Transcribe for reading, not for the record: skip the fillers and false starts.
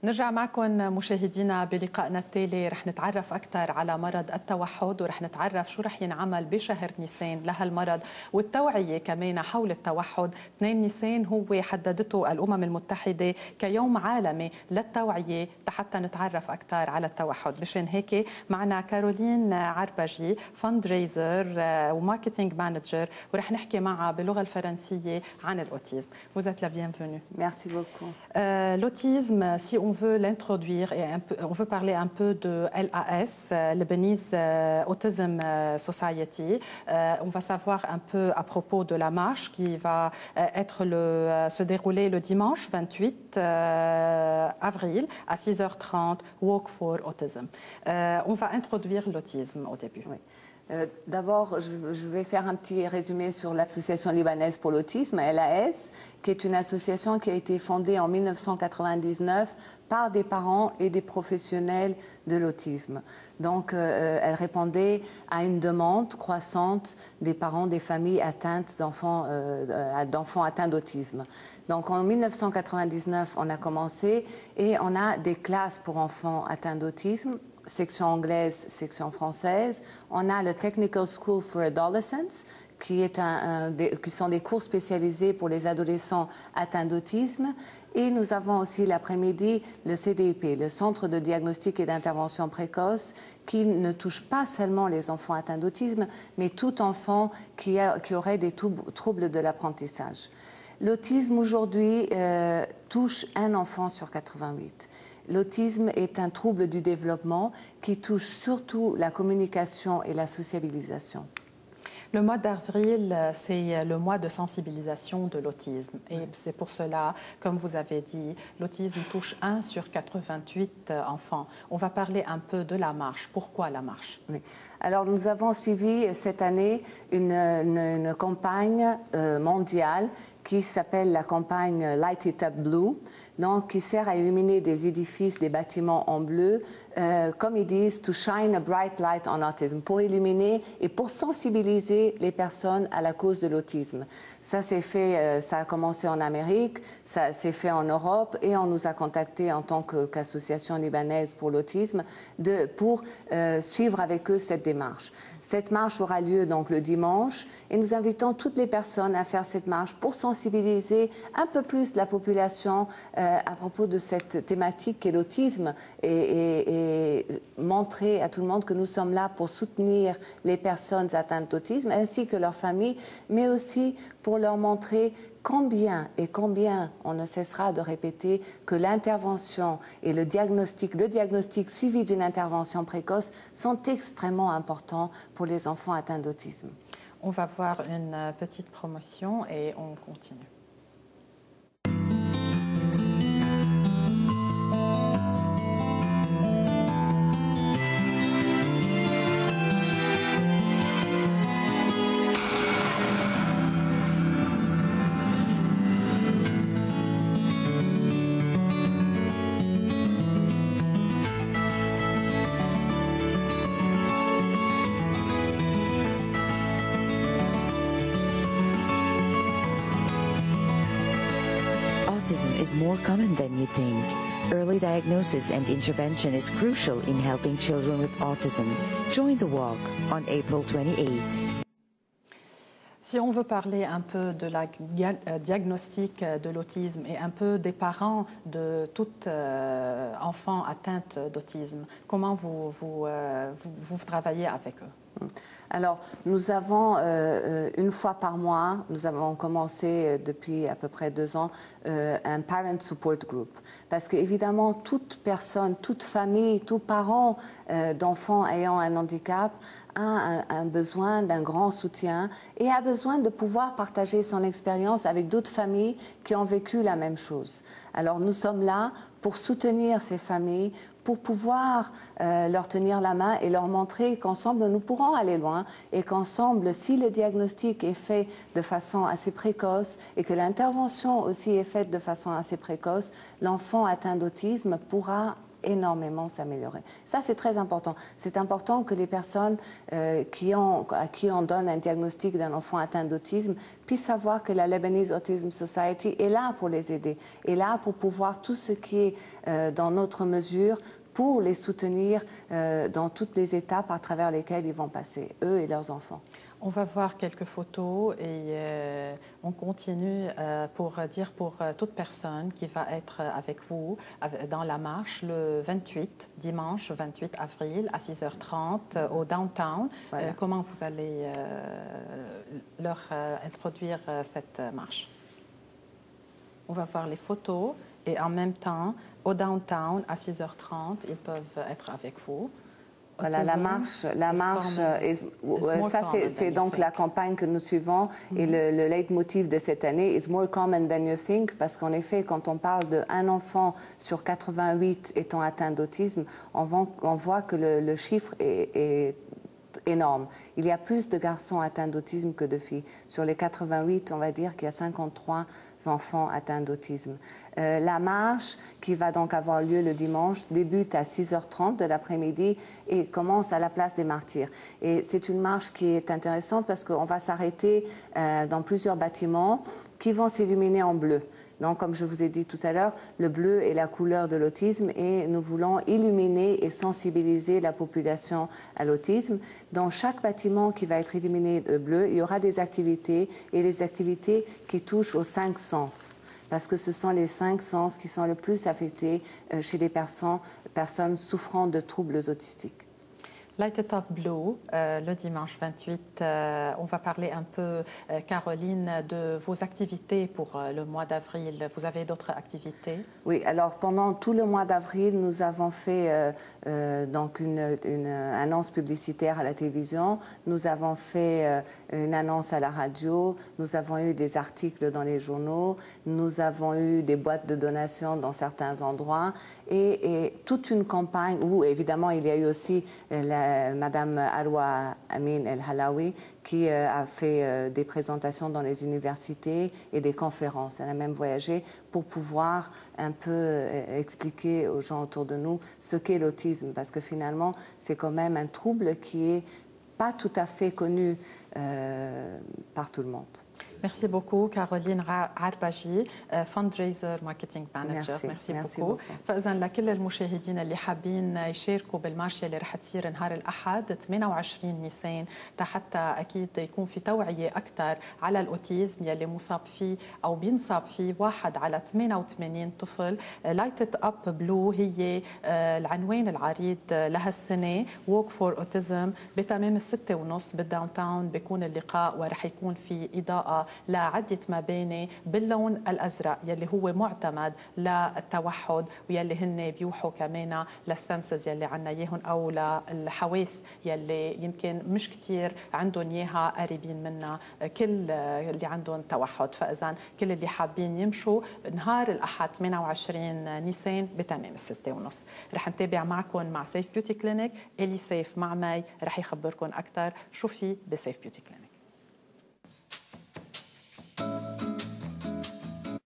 نرجع معكم مشاهدينا بلقائنا التالي. رح نتعرف أكثر على مرض التوحد ورح نتعرف شو رح ينعمل بشهر نيسان لهالمرض والتوعية كمان حول التوحد. 2 نيسان هو حددته الأمم المتحدة كيوم عالمي للتوعية حتى نتعرف أكثر على التوحد. مشان هيك معنا كارولين عربجي فاندريزر وماركتينج مانجر ورح نحكي معها باللغة الفرنسية عن الأوتيزم. Vous êtes la bienvenue. Merci beaucoup. L'autisme, si on veut l'introduire et on veut parler un peu de LAS, Lebanese Autism Society, on va savoir un peu à propos de la marche qui va se dérouler le dimanche 28 avril à 6h30, Walk for Autism. On va introduire l'autisme au début. Oui. D'abord, je vais faire un petit résumé sur l'Association libanaise pour l'autisme, LAS, qui est une association qui a été fondée en 1999 par des parents et des professionnels de l'autisme. Donc, elle répondait à une demande croissante des parents des familles atteintes d'enfants atteints d'autisme. Donc, en 1999, on a commencé et on a des classes pour enfants atteints d'autisme, section anglaise, section française. On a le Technical School for Adolescents, qui sont des cours spécialisés pour les adolescents atteints d'autisme. Et nous avons aussi l'après-midi le CDIP, le Centre de diagnostic et d'intervention précoce, qui ne touche pas seulement les enfants atteints d'autisme, mais tout enfant qui aurait des troubles de l'apprentissage. L'autisme aujourd'hui touche un enfant sur 88. L'autisme est un trouble du développement qui touche surtout la communication et la sociabilisation. Le mois d'avril, c'est le mois de sensibilisation de l'autisme. Et c'est pour cela, comme vous avez dit, l'autisme touche 1 sur 88 enfants. On va parler un peu de la marche. Pourquoi la marche? Oui. Alors, nous avons suivi cette année une campagne mondiale qui s'appelle la campagne Light It Up Blue, donc qui sert à illuminer des édifices, des bâtiments en bleu, comme ils disent, to shine a bright light on autism, pour illuminer et pour sensibiliser les personnes à la cause de l'autisme. Ça s'est fait, ça a commencé en Amérique, ça s'est fait en Europe et on nous a contactés en tant qu'association libanaise pour l'autisme pour suivre avec eux cette démarche. Cette marche aura lieu donc le dimanche et nous invitons toutes les personnes à faire cette marche pour sensibiliser un peu plus la population à propos de cette thématique qu'est l'autisme et montrer à tout le monde que nous sommes là pour soutenir les personnes atteintes d'autisme ainsi que leurs familles, mais aussi pour leur montrer combien on ne cessera de répéter que l'intervention et le diagnostic suivi d'une intervention précoce sont extrêmement importants pour les enfants atteints d'autisme. On va voir une petite promotion et on continue. Autism is more common than you think. Early diagnosis and intervention is crucial in helping children with autism. Join the walk on April 28th. Si on veut parler un peu de la diagnostic de l'autisme et un peu des parents de tout enfant atteint d'autisme, comment vous travaillez avec eux? Alors, nous avons une fois par mois, nous avons commencé depuis à peu près 2 ans, un Parent Support Group. Parce qu'évidemment, toute personne, toute famille, tout parent d'enfants ayant un handicap a un besoin d'un grand soutien et a besoin de pouvoir partager son expérience avec d'autres familles qui ont vécu la même chose. Alors nous sommes là pour soutenir ces familles, pour pouvoir leur tenir la main et leur montrer qu'ensemble nous pourrons aller loin et qu'ensemble, si le diagnostic est fait de façon assez précoce et que l'intervention aussi est faite de façon assez précoce, l'enfant atteint d'autisme pourra énormément s'améliorer. Ça, c'est très important. C'est important que les personnes à qui on donne un diagnostic d'un enfant atteint d'autisme puissent savoir que la Lebanese Autism Society est là pour les aider, est là pour pouvoir tout ce qui est dans notre mesure pour les soutenir dans toutes les étapes à travers lesquelles ils vont passer, eux et leurs enfants. On va voir quelques photos et on continue pour dire pour toute personne qui va être avec vous dans la marche le 28, dimanche 28 avril à 6h30 au downtown. Voilà. Comment vous allez leur introduire cette marche? On va voir les photos et en même temps, au downtown à 6h30, ils peuvent être avec vous. Voilà, la marche, ça c'est donc la campagne que nous suivons et le leitmotiv de cette année is more common than you think, parce qu'en effet, quand on parle d'un enfant sur 88 étant atteint d'autisme, on voit que le chiffre est énorme. Il y a plus de garçons atteints d'autisme que de filles. Sur les 88, on va dire qu'il y a 53 enfants atteints d'autisme. La marche, qui va donc avoir lieu le dimanche, débute à 6h30 de l'après-midi et commence à la place des Martyrs. Et c'est une marche qui est intéressante parce qu'on va s'arrêter dans plusieurs bâtiments qui vont s'illuminer en bleu. Donc, comme je vous ai dit tout à l'heure, le bleu est la couleur de l'autisme et nous voulons illuminer et sensibiliser la population à l'autisme. Dans chaque bâtiment qui va être illuminé de bleu, il y aura des activités et des activités qui touchent aux 5 sens. Parce que ce sont les 5 sens qui sont le plus affectés chez les personnes souffrant de troubles autistiques. Light It Up Blue, le dimanche 28, on va parler un peu, Caroline, de vos activités pour le mois d'avril. Vous avez d'autres activités? Oui, alors pendant tout le mois d'avril, nous avons fait donc une annonce publicitaire à la télévision, nous avons fait une annonce à la radio, nous avons eu des articles dans les journaux, nous avons eu des boîtes de donations dans certains endroits et toute une campagne où évidemment il y a eu aussi Madame Arwa Amin El-Halawi qui a fait des présentations dans les universités et des conférences. Elle a même voyagé pour pouvoir un peu expliquer aux gens autour de nous ce qu'est l'autisme, parce que finalement, c'est quand même un trouble qui n'est pas tout à fait connu par tout le monde. Merci beaucoup Caroline عربجي fundraiser marketing manager. merci beaucoup. فإذا لكل المشاهدين اللي حابين يشاركوا بالمارشة اللي رح تصير نهار الأحد 28 نيسان حتى أكيد يكون في توعية أكثر على الأوتيزم يلي مصاب فيه أو بينصاب فيه 1 على 88 طفل. Light It Up Blue هي العنوان العريض لهالسنة Walk for Autism. بتمام 6:30 بالداون تاون بيكون اللقاء ورح يكون في إضاءة لعدة مباني باللون الأزرق يلي هو معتمد للتوحد ويلي هن بيوحوا كمان للسنسز يلي عنا إياهم أو للحواس يلي يمكن مش كتير عندهم إياها قريبين منا كل اللي عندهم توحد. فإذا كل اللي حابين يمشوا نهار الأحد 28 نيسان بتمام 6:30. رح نتابع معكم مع سيف بيوتي كلينيك. إلي سيف مع مي رح يخبركم أكثر شو في بسيف بيوتي كلينيك.